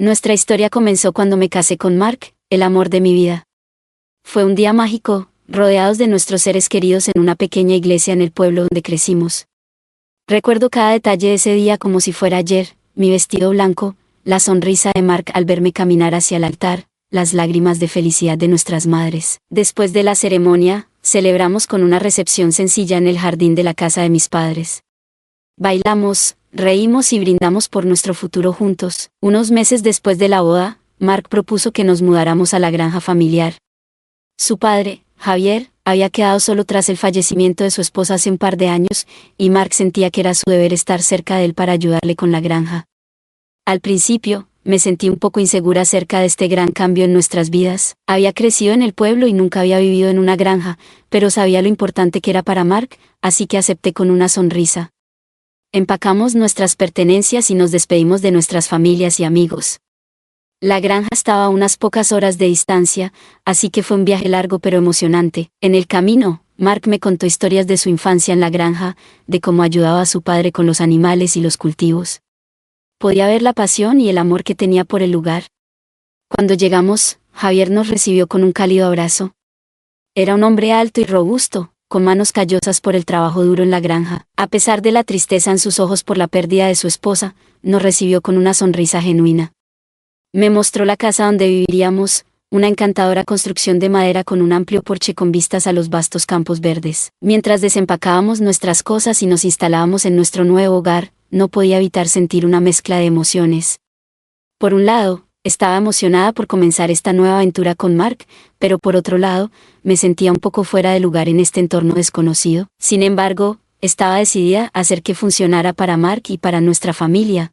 Nuestra historia comenzó cuando me casé con Mark, el amor de mi vida. Fue un día mágico, rodeados de nuestros seres queridos en una pequeña iglesia en el pueblo donde crecimos. Recuerdo cada detalle de ese día como si fuera ayer, mi vestido blanco, la sonrisa de Mark al verme caminar hacia el altar, las lágrimas de felicidad de nuestras madres. Después de la ceremonia, celebramos con una recepción sencilla en el jardín de la casa de mis padres. Bailamos, reímos y brindamos por nuestro futuro juntos. Unos meses después de la boda, Mark propuso que nos mudáramos a la granja familiar. Su padre, Javier, había quedado solo tras el fallecimiento de su esposa hace un par de años, y Mark sentía que era su deber estar cerca de él para ayudarle con la granja. Al principio, me sentí un poco insegura acerca de este gran cambio en nuestras vidas. Había crecido en el pueblo y nunca había vivido en una granja, pero sabía lo importante que era para Mark, así que acepté con una sonrisa. Empacamos nuestras pertenencias y nos despedimos de nuestras familias y amigos. La granja estaba a unas pocas horas de distancia, así que fue un viaje largo pero emocionante. En el camino, Mark me contó historias de su infancia en la granja, de cómo ayudaba a su padre con los animales y los cultivos. Podía ver la pasión y el amor que tenía por el lugar. Cuando llegamos, Javier nos recibió con un cálido abrazo. Era un hombre alto y robusto, con manos callosas por el trabajo duro en la granja. A pesar de la tristeza en sus ojos por la pérdida de su esposa, nos recibió con una sonrisa genuina. Me mostró la casa donde viviríamos, una encantadora construcción de madera con un amplio porche con vistas a los vastos campos verdes. Mientras desempacábamos nuestras cosas y nos instalábamos en nuestro nuevo hogar, no podía evitar sentir una mezcla de emociones. Por un lado, estaba emocionada por comenzar esta nueva aventura con Mark, pero por otro lado, me sentía un poco fuera de lugar en este entorno desconocido. Sin embargo, estaba decidida a hacer que funcionara para Mark y para nuestra familia.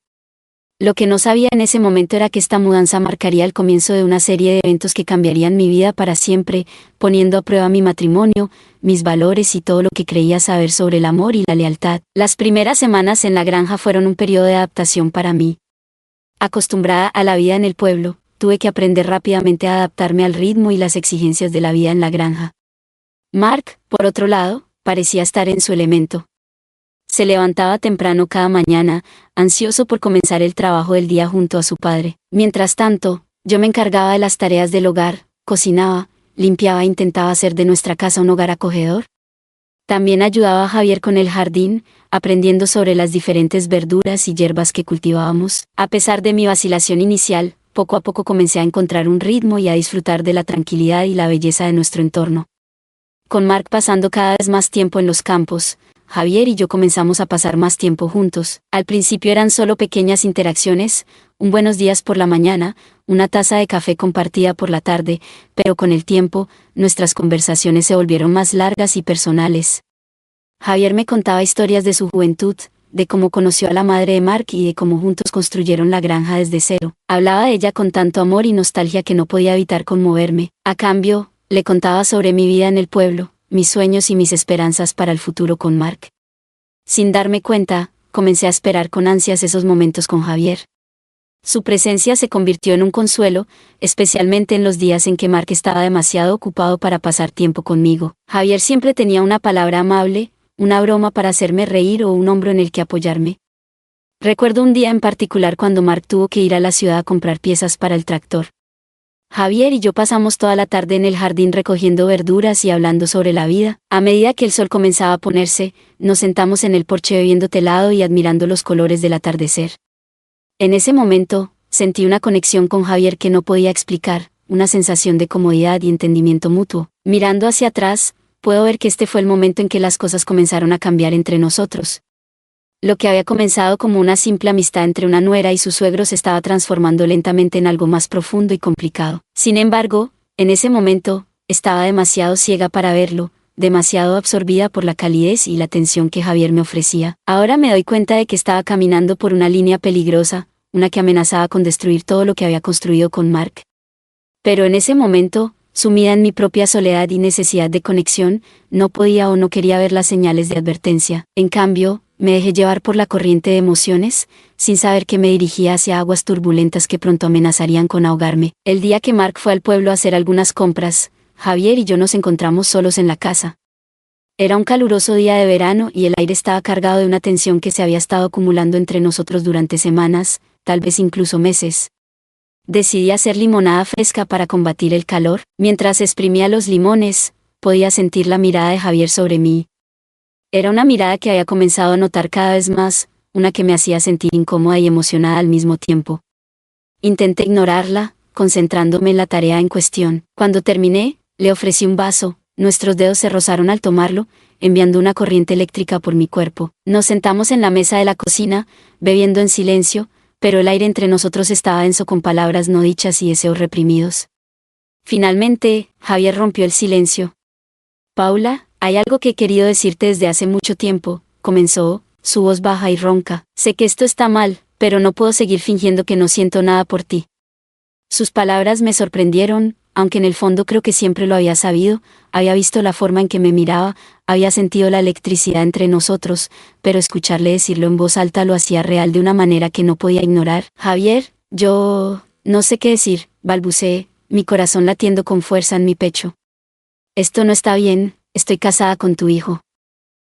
Lo que no sabía en ese momento era que esta mudanza marcaría el comienzo de una serie de eventos que cambiarían mi vida para siempre, poniendo a prueba mi matrimonio, mis valores y todo lo que creía saber sobre el amor y la lealtad. Las primeras semanas en la granja fueron un periodo de adaptación para mí. Acostumbrada a la vida en el pueblo, tuve que aprender rápidamente a adaptarme al ritmo y las exigencias de la vida en la granja. Mark, por otro lado, parecía estar en su elemento. Se levantaba temprano cada mañana, ansioso por comenzar el trabajo del día junto a su padre. Mientras tanto, yo me encargaba de las tareas del hogar, cocinaba, limpiaba e intentaba hacer de nuestra casa un hogar acogedor. También ayudaba a Javier con el jardín, aprendiendo sobre las diferentes verduras y hierbas que cultivábamos. A pesar de mi vacilación inicial, poco a poco comencé a encontrar un ritmo y a disfrutar de la tranquilidad y la belleza de nuestro entorno. Con Mark pasando cada vez más tiempo en los campos, Javier y yo comenzamos a pasar más tiempo juntos. Al principio eran solo pequeñas interacciones, un buenos días por la mañana, una taza de café compartida por la tarde, pero con el tiempo, nuestras conversaciones se volvieron más largas y personales. Javier me contaba historias de su juventud, de cómo conoció a la madre de Mark y de cómo juntos construyeron la granja desde cero. Hablaba de ella con tanto amor y nostalgia que no podía evitar conmoverme. A cambio, le contaba sobre mi vida en el pueblo, mis sueños y mis esperanzas para el futuro con Mark. Sin darme cuenta, comencé a esperar con ansias esos momentos con Javier. Su presencia se convirtió en un consuelo, especialmente en los días en que Mark estaba demasiado ocupado para pasar tiempo conmigo. Javier siempre tenía una palabra amable, una broma para hacerme reír o un hombro en el que apoyarme. Recuerdo un día en particular cuando Mark tuvo que ir a la ciudad a comprar piezas para el tractor. Javier y yo pasamos toda la tarde en el jardín recogiendo verduras y hablando sobre la vida. A medida que el sol comenzaba a ponerse, nos sentamos en el porche bebiendo helado y admirando los colores del atardecer. En ese momento, sentí una conexión con Javier que no podía explicar, una sensación de comodidad y entendimiento mutuo. Mirando hacia atrás, puedo ver que este fue el momento en que las cosas comenzaron a cambiar entre nosotros. Lo que había comenzado como una simple amistad entre una nuera y su suegro se estaba transformando lentamente en algo más profundo y complicado. Sin embargo, en ese momento, estaba demasiado ciega para verlo, demasiado absorbida por la calidez y la atención que Javier me ofrecía. Ahora me doy cuenta de que estaba caminando por una línea peligrosa, una que amenazaba con destruir todo lo que había construido con Mark. Pero en ese momento, sumida en mi propia soledad y necesidad de conexión, no podía o no quería ver las señales de advertencia. En cambio, me dejé llevar por la corriente de emociones, sin saber que me dirigía hacia aguas turbulentas que pronto amenazarían con ahogarme. El día que Mark fue al pueblo a hacer algunas compras, Javier y yo nos encontramos solos en la casa. Era un caluroso día de verano y el aire estaba cargado de una tensión que se había estado acumulando entre nosotros durante semanas, tal vez incluso meses. Decidí hacer limonada fresca para combatir el calor. Mientras exprimía los limones, podía sentir la mirada de Javier sobre mí. Era una mirada que había comenzado a notar cada vez más, una que me hacía sentir incómoda y emocionada al mismo tiempo. Intenté ignorarla, concentrándome en la tarea en cuestión. Cuando terminé, le ofrecí un vaso. Nuestros dedos se rozaron al tomarlo, enviando una corriente eléctrica por mi cuerpo. Nos sentamos en la mesa de la cocina, bebiendo en silencio, pero el aire entre nosotros estaba denso con palabras no dichas y deseos reprimidos. Finalmente, Javier rompió el silencio. Paula, hay algo que he querido decirte desde hace mucho tiempo, comenzó, su voz baja y ronca. Sé que esto está mal, pero no puedo seguir fingiendo que no siento nada por ti. Sus palabras me sorprendieron, aunque en el fondo creo que siempre lo había sabido, había visto la forma en que me miraba, había sentido la electricidad entre nosotros, pero escucharle decirlo en voz alta lo hacía real de una manera que no podía ignorar. Javier, yo no sé qué decir, balbuceé, mi corazón latiendo con fuerza en mi pecho. Esto no está bien, estoy casada con tu hijo.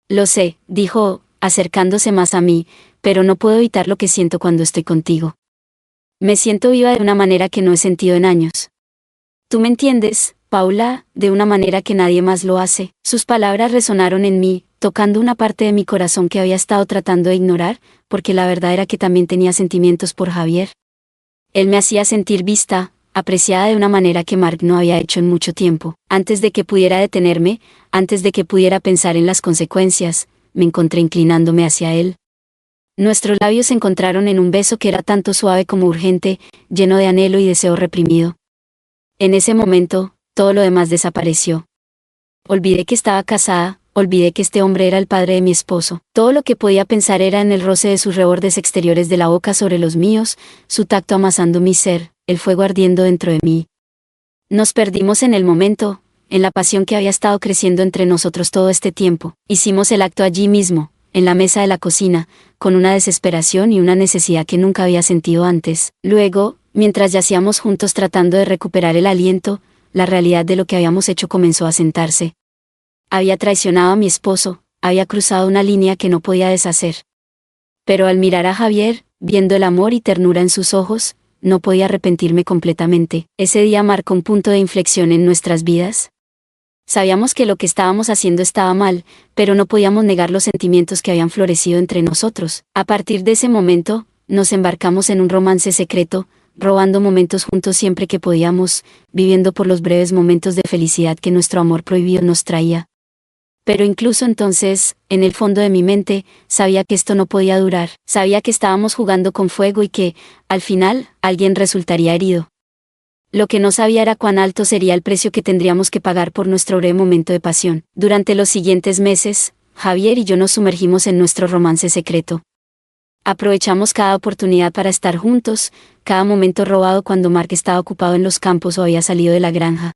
Lo sé, dijo, acercándose más a mí, pero no puedo evitar lo que siento cuando estoy contigo. Me siento viva de una manera que no he sentido en años. Tú me entiendes, Paula, de una manera que nadie más lo hace. Sus palabras resonaron en mí, tocando una parte de mi corazón que había estado tratando de ignorar, porque la verdad era que también tenía sentimientos por Javier. Él me hacía sentir vista, apreciada de una manera que Mark no había hecho en mucho tiempo. Antes de que pudiera detenerme, antes de que pudiera pensar en las consecuencias, me encontré inclinándome hacia él. Nuestros labios se encontraron en un beso que era tanto suave como urgente, lleno de anhelo y deseo reprimido. En ese momento, todo lo demás desapareció. Olvidé que estaba casada, olvidé que este hombre era el padre de mi esposo. Todo lo que podía pensar era en el roce de sus rebordes exteriores de la boca sobre los míos, su tacto amasando mi ser, el fuego ardiendo dentro de mí. Nos perdimos en el momento, en la pasión que había estado creciendo entre nosotros todo este tiempo. Hicimos el acto allí mismo, en la mesa de la cocina, con una desesperación y una necesidad que nunca había sentido antes. Luego, mientras yacíamos juntos tratando de recuperar el aliento, la realidad de lo que habíamos hecho comenzó a sentarse. Había traicionado a mi esposo, había cruzado una línea que no podía deshacer. Pero al mirar a Javier, viendo el amor y ternura en sus ojos, no podía arrepentirme completamente. Ese día marcó un punto de inflexión en nuestras vidas. Sabíamos que lo que estábamos haciendo estaba mal, pero no podíamos negar los sentimientos que habían florecido entre nosotros. A partir de ese momento, nos embarcamos en un romance secreto, robando momentos juntos siempre que podíamos, viviendo por los breves momentos de felicidad que nuestro amor prohibido nos traía. Pero incluso entonces, en el fondo de mi mente, sabía que esto no podía durar, sabía que estábamos jugando con fuego y que, al final, alguien resultaría herido. Lo que no sabía era cuán alto sería el precio que tendríamos que pagar por nuestro breve momento de pasión. Durante los siguientes meses, Javier y yo nos sumergimos en nuestro romance secreto. Aprovechamos cada oportunidad para estar juntos, cada momento robado cuando Mark estaba ocupado en los campos o había salido de la granja.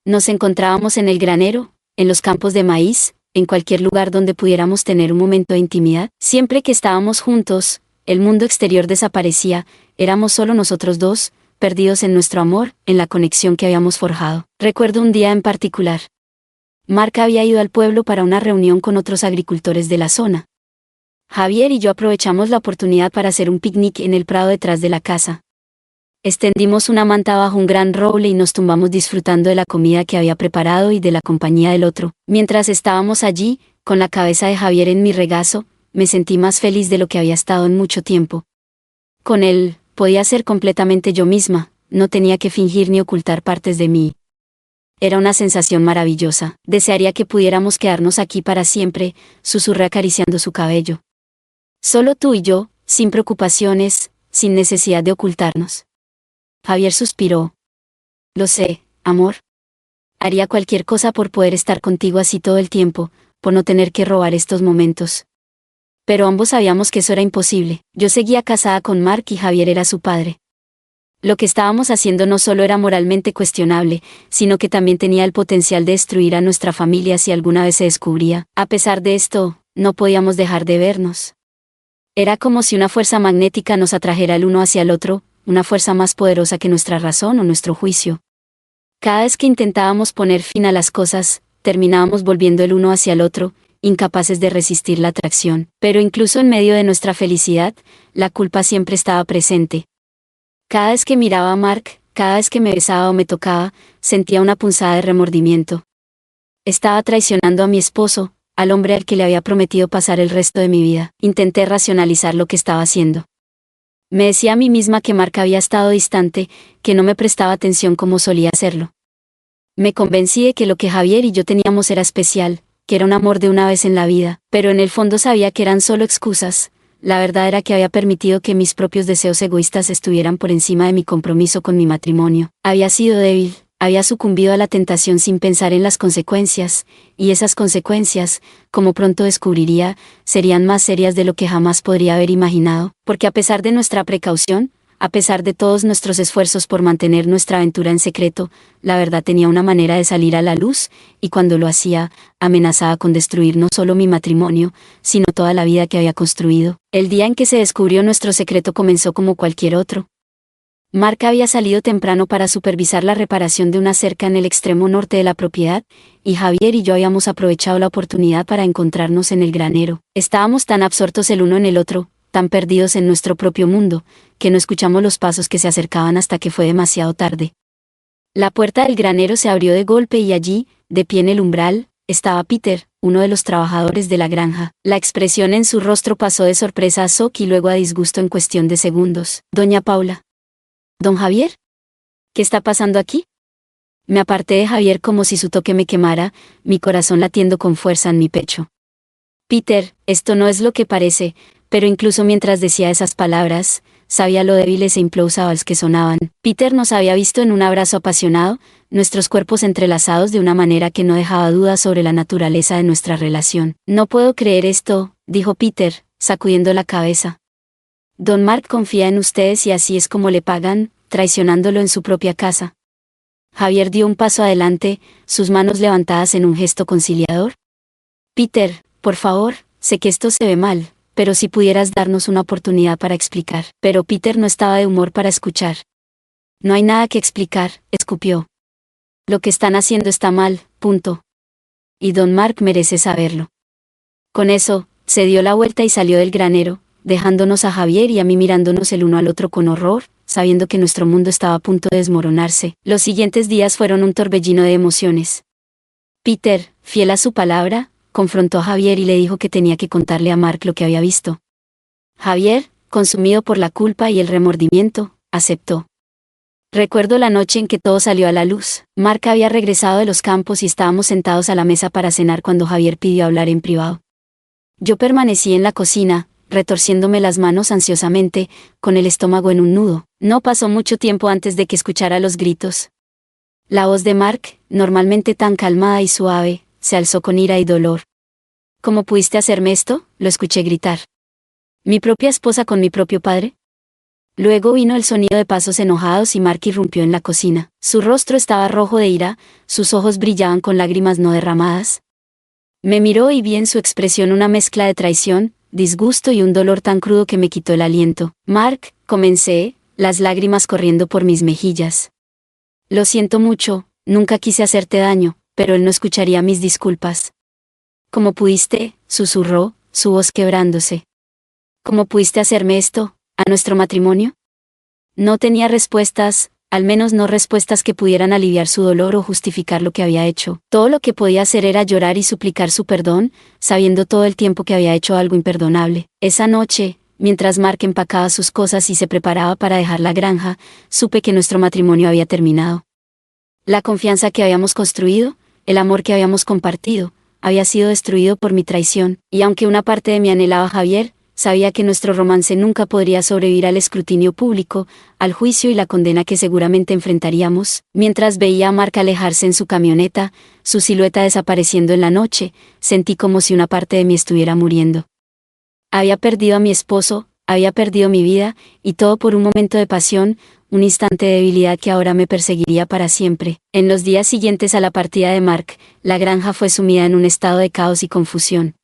Nos encontrábamos en el granero, en los campos de maíz, en cualquier lugar donde pudiéramos tener un momento de intimidad. Siempre que estábamos juntos, el mundo exterior desaparecía, éramos solo nosotros dos, perdidos en nuestro amor, en la conexión que habíamos forjado. Recuerdo un día en particular. Mark había ido al pueblo para una reunión con otros agricultores de la zona. Javier y yo aprovechamos la oportunidad para hacer un picnic en el prado detrás de la casa. Extendimos una manta bajo un gran roble y nos tumbamos disfrutando de la comida que había preparado y de la compañía del otro. Mientras estábamos allí, con la cabeza de Javier en mi regazo, me sentí más feliz de lo que había estado en mucho tiempo. Con él, podía ser completamente yo misma, no tenía que fingir ni ocultar partes de mí. Era una sensación maravillosa. Desearía que pudiéramos quedarnos aquí para siempre, susurré acariciando su cabello. Solo tú y yo, sin preocupaciones, sin necesidad de ocultarnos. Javier suspiró. Lo sé, amor. Haría cualquier cosa por poder estar contigo así todo el tiempo, por no tener que robar estos momentos. Pero ambos sabíamos que eso era imposible. Yo seguía casada con Mark y Javier era su padre. Lo que estábamos haciendo no solo era moralmente cuestionable, sino que también tenía el potencial de destruir a nuestra familia si alguna vez se descubría. A pesar de esto, no podíamos dejar de vernos. Era como si una fuerza magnética nos atrajera el uno hacia el otro, una fuerza más poderosa que nuestra razón o nuestro juicio. Cada vez que intentábamos poner fin a las cosas, terminábamos volviendo el uno hacia el otro, incapaces de resistir la atracción. Pero incluso en medio de nuestra felicidad, la culpa siempre estaba presente. Cada vez que miraba a Mark, cada vez que me besaba o me tocaba, sentía una punzada de remordimiento. Estaba traicionando a mi esposo, al hombre al que le había prometido pasar el resto de mi vida. Intenté racionalizar lo que estaba haciendo. Me decía a mí misma que Mark había estado distante, que no me prestaba atención como solía hacerlo. Me convencí de que lo que Javier y yo teníamos era especial, que era un amor de una vez en la vida, pero en el fondo sabía que eran solo excusas. La verdad era que había permitido que mis propios deseos egoístas estuvieran por encima de mi compromiso con mi matrimonio. Había sido débil, había sucumbido a la tentación sin pensar en las consecuencias, y esas consecuencias, como pronto descubriría, serían más serias de lo que jamás podría haber imaginado, porque a pesar de nuestra precaución, a pesar de todos nuestros esfuerzos por mantener nuestra aventura en secreto, la verdad tenía una manera de salir a la luz, y cuando lo hacía, amenazaba con destruir no solo mi matrimonio, sino toda la vida que había construido. El día en que se descubrió nuestro secreto comenzó como cualquier otro. Mark había salido temprano para supervisar la reparación de una cerca en el extremo norte de la propiedad, y Javier y yo habíamos aprovechado la oportunidad para encontrarnos en el granero. Estábamos tan absortos el uno en el otro, tan perdidos en nuestro propio mundo, que no escuchamos los pasos que se acercaban hasta que fue demasiado tarde. La puerta del granero se abrió de golpe y allí, de pie en el umbral, estaba Peter, uno de los trabajadores de la granja. La expresión en su rostro pasó de sorpresa a shock y luego a disgusto en cuestión de segundos. «Doña Paula». «¿Don Javier? ¿Qué está pasando aquí?» Me aparté de Javier como si su toque me quemara, mi corazón latiendo con fuerza en mi pecho. «Peter, esto no es lo que parece», pero incluso mientras decía esas palabras, sabía lo débiles e implausables que sonaban. Peter nos había visto en un abrazo apasionado, nuestros cuerpos entrelazados de una manera que no dejaba dudas sobre la naturaleza de nuestra relación. «No puedo creer esto», dijo Peter, sacudiendo la cabeza. «Don Mark confía en ustedes y así es como le pagan, traicionándolo en su propia casa». Javier dio un paso adelante, sus manos levantadas en un gesto conciliador. «Peter, por favor, sé que esto se ve mal, pero si pudieras darnos una oportunidad para explicar». Pero Peter no estaba de humor para escuchar. «No hay nada que explicar», escupió. «Lo que están haciendo está mal, punto. Y Don Mark merece saberlo». Con eso, se dio la vuelta y salió del granero, dejándonos a Javier y a mí mirándonos el uno al otro con horror, sabiendo que nuestro mundo estaba a punto de desmoronarse. Los siguientes días fueron un torbellino de emociones. Peter, fiel a su palabra, confrontó a Javier y le dijo que tenía que contarle a Mark lo que había visto. Javier, consumido por la culpa y el remordimiento, aceptó. Recuerdo la noche en que todo salió a la luz. Mark había regresado de los campos y estábamos sentados a la mesa para cenar cuando Javier pidió hablar en privado. Yo permanecí en la cocina, retorciéndome las manos ansiosamente, con el estómago en un nudo. No pasó mucho tiempo antes de que escuchara los gritos. La voz de Mark, normalmente tan calmada y suave, se alzó con ira y dolor. «¿Cómo pudiste hacerme esto?», lo escuché gritar. «¿Mi propia esposa con mi propio padre?». Luego vino el sonido de pasos enojados y Mark irrumpió en la cocina. Su rostro estaba rojo de ira, sus ojos brillaban con lágrimas no derramadas. Me miró y vi en su expresión una mezcla de traición, disgusto y un dolor tan crudo que me quitó el aliento. «Mark», comencé, las lágrimas corriendo por mis mejillas. «Lo siento mucho, nunca quise hacerte daño», pero él no escucharía mis disculpas. «¿Cómo pudiste?», susurró, su voz quebrándose. «¿Cómo pudiste hacerme esto, a nuestro matrimonio?». No tenía respuestas, al menos no respuestas que pudieran aliviar su dolor o justificar lo que había hecho. Todo lo que podía hacer era llorar y suplicar su perdón, sabiendo todo el tiempo que había hecho algo imperdonable. Esa noche, mientras Mark empacaba sus cosas y se preparaba para dejar la granja, supe que nuestro matrimonio había terminado. La confianza que habíamos construido, el amor que habíamos compartido, había sido destruido por mi traición, y aunque una parte de mí anhelaba a Javier, sabía que nuestro romance nunca podría sobrevivir al escrutinio público, al juicio y la condena que seguramente enfrentaríamos. Mientras veía a Mark alejarse en su camioneta, su silueta desapareciendo en la noche, sentí como si una parte de mí estuviera muriendo. Había perdido a mi esposo, había perdido mi vida, y todo por un momento de pasión, un instante de debilidad que ahora me perseguiría para siempre. En los días siguientes a la partida de Mark, la granja fue sumida en un estado de caos y confusión.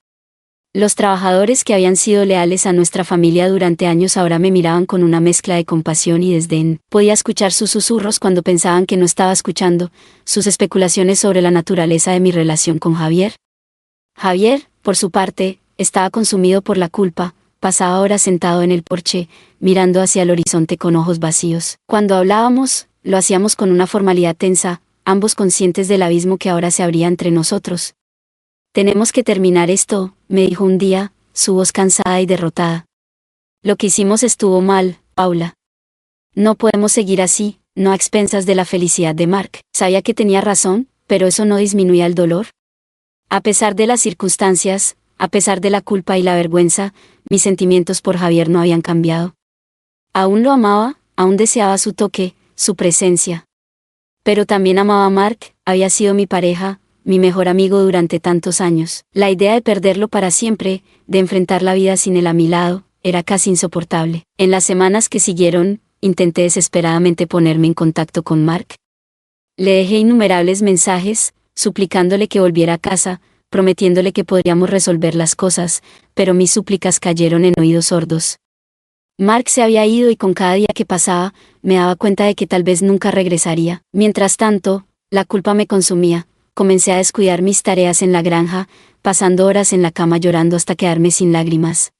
Los trabajadores que habían sido leales a nuestra familia durante años ahora me miraban con una mezcla de compasión y desdén. Podía escuchar sus susurros cuando pensaban que no estaba escuchando, sus especulaciones sobre la naturaleza de mi relación con Javier. Javier, por su parte, estaba consumido por la culpa, pasaba horas sentado en el porche, mirando hacia el horizonte con ojos vacíos. Cuando hablábamos, lo hacíamos con una formalidad tensa, ambos conscientes del abismo que ahora se abría entre nosotros. «Tenemos que terminar esto», me dijo un día, su voz cansada y derrotada. «Lo que hicimos estuvo mal, Paula. No podemos seguir así, no a expensas de la felicidad de Mark». Sabía que tenía razón, pero eso no disminuía el dolor. A pesar de las circunstancias, a pesar de la culpa y la vergüenza, mis sentimientos por Javier no habían cambiado. Aún lo amaba, aún deseaba su toque, su presencia. Pero también amaba a Mark, había sido mi pareja, mi mejor amigo durante tantos años. La idea de perderlo para siempre, de enfrentar la vida sin él a mi lado, era casi insoportable. En las semanas que siguieron, intenté desesperadamente ponerme en contacto con Mark. Le dejé innumerables mensajes, suplicándole que volviera a casa, prometiéndole que podríamos resolver las cosas, pero mis súplicas cayeron en oídos sordos. Mark se había ido y con cada día que pasaba, me daba cuenta de que tal vez nunca regresaría. Mientras tanto, la culpa me consumía, comencé a descuidar mis tareas en la granja, pasando horas en la cama llorando hasta quedarme sin lágrimas.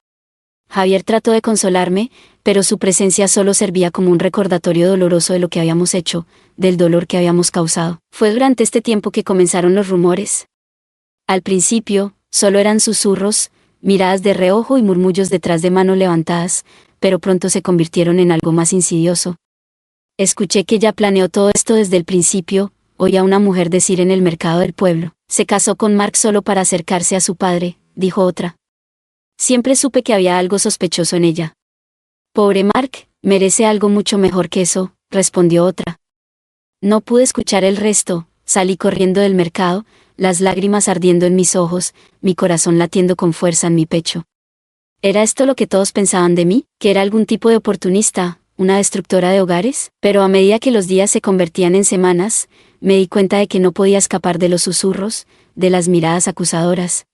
Javier trató de consolarme, pero su presencia solo servía como un recordatorio doloroso de lo que habíamos hecho, del dolor que habíamos causado. Fue durante este tiempo que comenzaron los rumores. Al principio, solo eran susurros, miradas de reojo y murmullos detrás de manos levantadas, pero pronto se convirtieron en algo más insidioso. Escuché que ella planeó todo esto desde el principio, oí a una mujer decir en el mercado del pueblo. Se casó con Mark solo para acercarse a su padre, dijo otra. Siempre supe que había algo sospechoso en ella. Pobre Mark, merece algo mucho mejor que eso, respondió otra. No pude escuchar el resto, salí corriendo del mercado, las lágrimas ardiendo en mis ojos, mi corazón latiendo con fuerza en mi pecho. ¿Era esto lo que todos pensaban de mí? ¿Que era algún tipo de oportunista, una destructora de hogares? Pero a medida que los días se convertían en semanas, me di cuenta de que no podía escapar de los susurros, de las miradas acusadoras.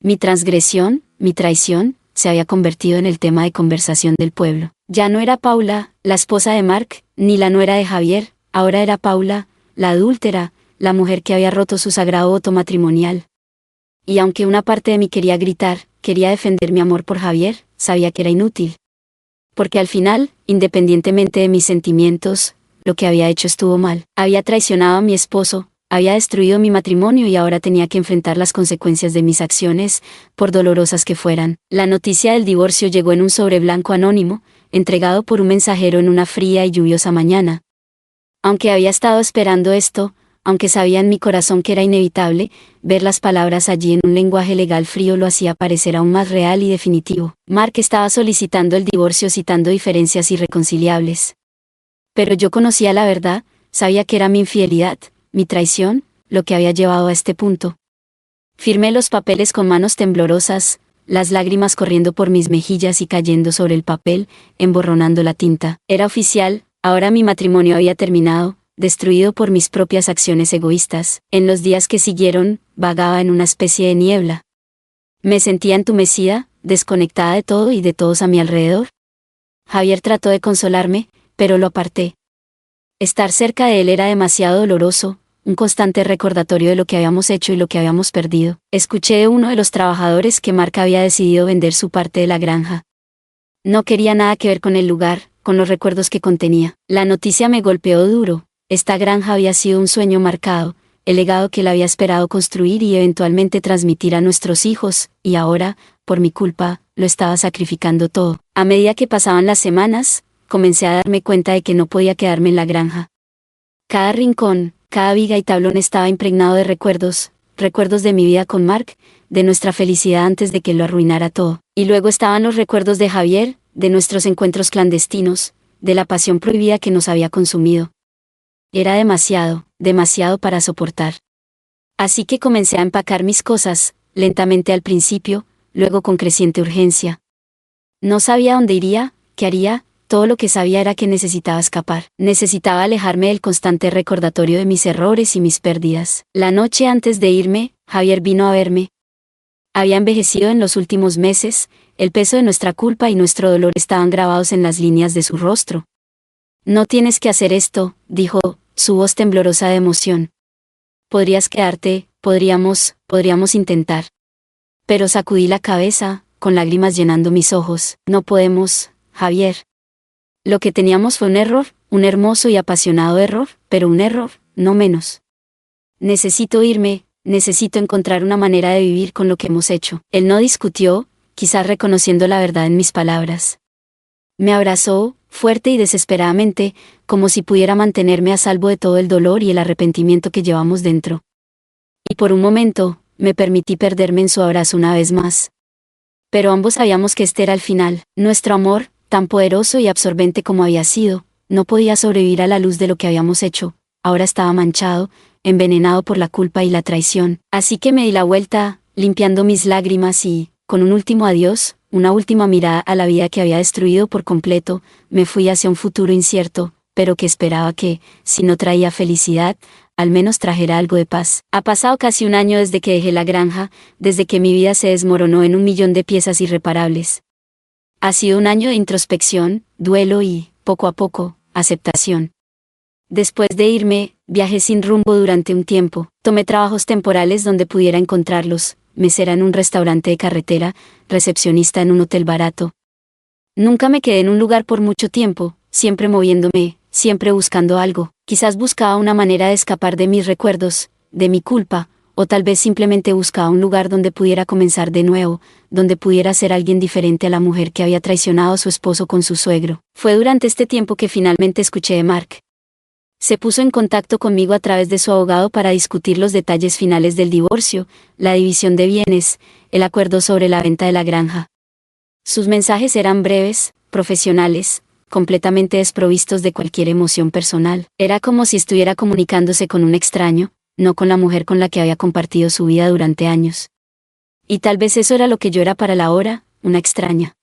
Mi transgresión, mi traición, se había convertido en el tema de conversación del pueblo. Ya no era Paula, la esposa de Mark, ni la nuera de Javier, ahora era Paula, la adúltera, la mujer que había roto su sagrado voto matrimonial. Y aunque una parte de mí quería gritar, quería defender mi amor por Javier, sabía que era inútil. Porque al final, independientemente de mis sentimientos, lo que había hecho estuvo mal. Había traicionado a mi esposo, había destruido mi matrimonio y ahora tenía que enfrentar las consecuencias de mis acciones, por dolorosas que fueran. La noticia del divorcio llegó en un sobre blanco anónimo, entregado por un mensajero en una fría y lluviosa mañana. Aunque había estado esperando esto, aunque sabía en mi corazón que era inevitable, ver las palabras allí en un lenguaje legal frío lo hacía parecer aún más real y definitivo. Mark estaba solicitando el divorcio citando diferencias irreconciliables. Pero yo conocía la verdad, sabía que era mi infidelidad, mi traición, lo que había llevado a este punto. Firmé los papeles con manos temblorosas, las lágrimas corriendo por mis mejillas y cayendo sobre el papel, emborronando la tinta. Era oficial, ahora mi matrimonio había terminado, destruido por mis propias acciones egoístas. En los días que siguieron, vagaba en una especie de niebla. Me sentía entumecida, desconectada de todo y de todos a mi alrededor. Javier trató de consolarme, pero lo aparté. Estar cerca de él era demasiado doloroso, un constante recordatorio de lo que habíamos hecho y lo que habíamos perdido. Escuché de uno de los trabajadores que Mark había decidido vender su parte de la granja. No quería nada que ver con el lugar, con los recuerdos que contenía. La noticia me golpeó duro. Esta granja había sido un sueño marcado, el legado que él había esperado construir y eventualmente transmitir a nuestros hijos, y ahora, por mi culpa, lo estaba sacrificando todo. A medida que pasaban las semanas, comencé a darme cuenta de que no podía quedarme en la granja. Cada rincón, cada viga y tablón estaba impregnado de recuerdos, recuerdos de mi vida con Mark, de nuestra felicidad antes de que lo arruinara todo. Y luego estaban los recuerdos de Javier, de nuestros encuentros clandestinos, de la pasión prohibida que nos había consumido. Era demasiado, demasiado para soportar. Así que comencé a empacar mis cosas, lentamente al principio, luego con creciente urgencia. No sabía dónde iría, qué haría, todo lo que sabía era que necesitaba escapar. Necesitaba alejarme del constante recordatorio de mis errores y mis pérdidas. La noche antes de irme, Javier vino a verme. Había envejecido en los últimos meses, el peso de nuestra culpa y nuestro dolor estaban grabados en las líneas de su rostro. No tienes que hacer esto, dijo, su voz temblorosa de emoción. Podrías quedarte, podríamos intentar. Pero sacudí la cabeza, con lágrimas llenando mis ojos. No podemos, Javier. Lo que teníamos fue un error, un hermoso y apasionado error, pero un error, no menos. Necesito irme, necesito encontrar una manera de vivir con lo que hemos hecho. Él no discutió, quizás reconociendo la verdad en mis palabras. Me abrazó, fuerte y desesperadamente, como si pudiera mantenerme a salvo de todo el dolor y el arrepentimiento que llevamos dentro. Y por un momento, me permití perderme en su abrazo una vez más. Pero ambos sabíamos que este era el final. Nuestro amor, tan poderoso y absorbente como había sido, no podía sobrevivir a la luz de lo que habíamos hecho. Ahora estaba manchado, envenenado por la culpa y la traición. Así que me di la vuelta, limpiando mis lágrimas y, con un último adiós, una última mirada a la vida que había destruido por completo, me fui hacia un futuro incierto, pero que esperaba que, si no traía felicidad, al menos trajera algo de paz. Ha pasado casi un año desde que dejé la granja, desde que mi vida se desmoronó en 1.000.000 de piezas irreparables. Ha sido un año de introspección, duelo y, poco a poco, aceptación. Después de irme, viajé sin rumbo durante un tiempo. Tomé trabajos temporales donde pudiera encontrarlos, mesera en un restaurante de carretera, recepcionista en un hotel barato. Nunca me quedé en un lugar por mucho tiempo, siempre moviéndome, siempre buscando algo. Quizás buscaba una manera de escapar de mis recuerdos, de mi culpa, o tal vez simplemente buscaba un lugar donde pudiera comenzar de nuevo, donde pudiera ser alguien diferente a la mujer que había traicionado a su esposo con su suegro. Fue durante este tiempo que finalmente escuché de Mark. Se puso en contacto conmigo a través de su abogado para discutir los detalles finales del divorcio, la división de bienes, el acuerdo sobre la venta de la granja. Sus mensajes eran breves, profesionales, completamente desprovistos de cualquier emoción personal. Era como si estuviera comunicándose con un extraño, no con la mujer con la que había compartido su vida durante años. Y tal vez eso era lo que yo era para la hora, una extraña.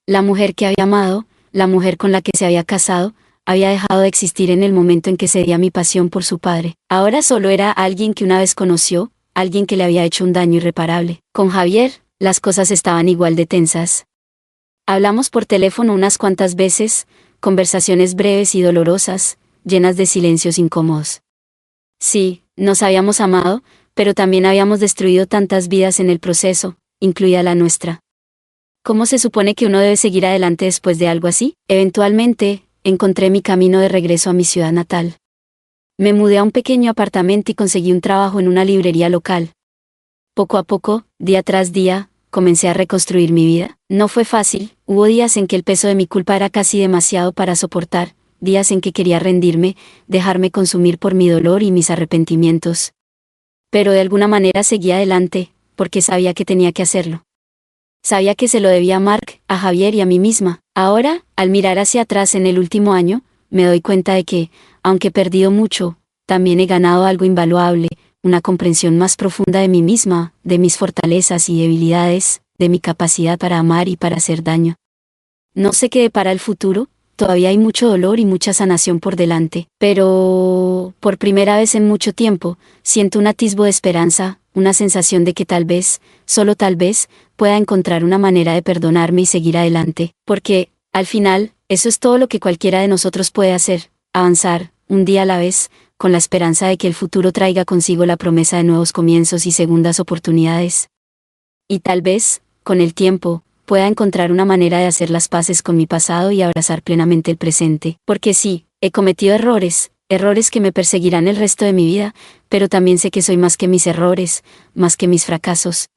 La mujer que había amado, la mujer con la que se había casado, había dejado de existir en el momento en que cedía mi pasión por su padre. Ahora solo era alguien que una vez conoció, alguien que le había hecho un daño irreparable. Con Javier, las cosas estaban igual de tensas. Hablamos por teléfono unas cuantas veces, conversaciones breves y dolorosas, llenas de silencios incómodos. Sí, nos habíamos amado, pero también habíamos destruido tantas vidas en el proceso, incluida la nuestra. ¿Cómo se supone que uno debe seguir adelante después de algo así? Eventualmente, encontré mi camino de regreso a mi ciudad natal. Me mudé a un pequeño apartamento y conseguí un trabajo en una librería local. Poco a poco, día tras día, comencé a reconstruir mi vida. No fue fácil, hubo días en que el peso de mi culpa era casi demasiado para soportar, días en que quería rendirme, dejarme consumir por mi dolor y mis arrepentimientos. Pero de alguna manera seguí adelante, porque sabía que tenía que hacerlo. Sabía que se lo debía a Mark, a Javier y a mí misma. Ahora, al mirar hacia atrás en el último año, me doy cuenta de que, aunque he perdido mucho, también he ganado algo invaluable, una comprensión más profunda de mí misma, de mis fortalezas y debilidades, de mi capacidad para amar y para hacer daño. No sé qué depara el futuro, todavía hay mucho dolor y mucha sanación por delante, pero, por primera vez en mucho tiempo, siento un atisbo de esperanza, una sensación de que tal vez, solo tal vez, pueda encontrar una manera de perdonarme y seguir adelante, porque, al final, eso es todo lo que cualquiera de nosotros puede hacer, avanzar, un día a la vez, con la esperanza de que el futuro traiga consigo la promesa de nuevos comienzos y segundas oportunidades. Y tal vez, con el tiempo, pueda encontrar una manera de hacer las paces con mi pasado y abrazar plenamente el presente. Porque sí, he cometido errores que me perseguirán el resto de mi vida, pero también sé que soy más que mis errores, más que mis fracasos.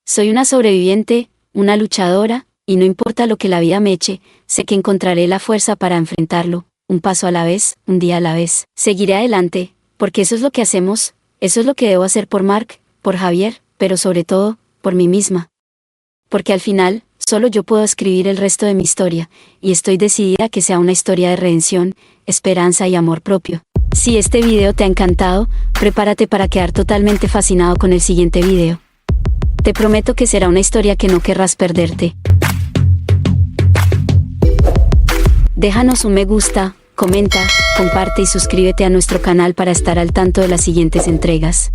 Soy una sobreviviente, una luchadora, y no importa lo que la vida me eche, sé que encontraré la fuerza para enfrentarlo, un paso a la vez, un día a la vez. Seguiré adelante, porque eso es lo que hacemos, eso es lo que debo hacer por Mark, por Javier, pero sobre todo, por mí misma. Porque al final, solo yo puedo escribir el resto de mi historia, y estoy decidida a que sea una historia de redención, esperanza y amor propio. Si este video te ha encantado, prepárate para quedar totalmente fascinado con el siguiente video. Te prometo que será una historia que no querrás perderte. Déjanos un me gusta, comenta, comparte y suscríbete a nuestro canal para estar al tanto de las siguientes entregas.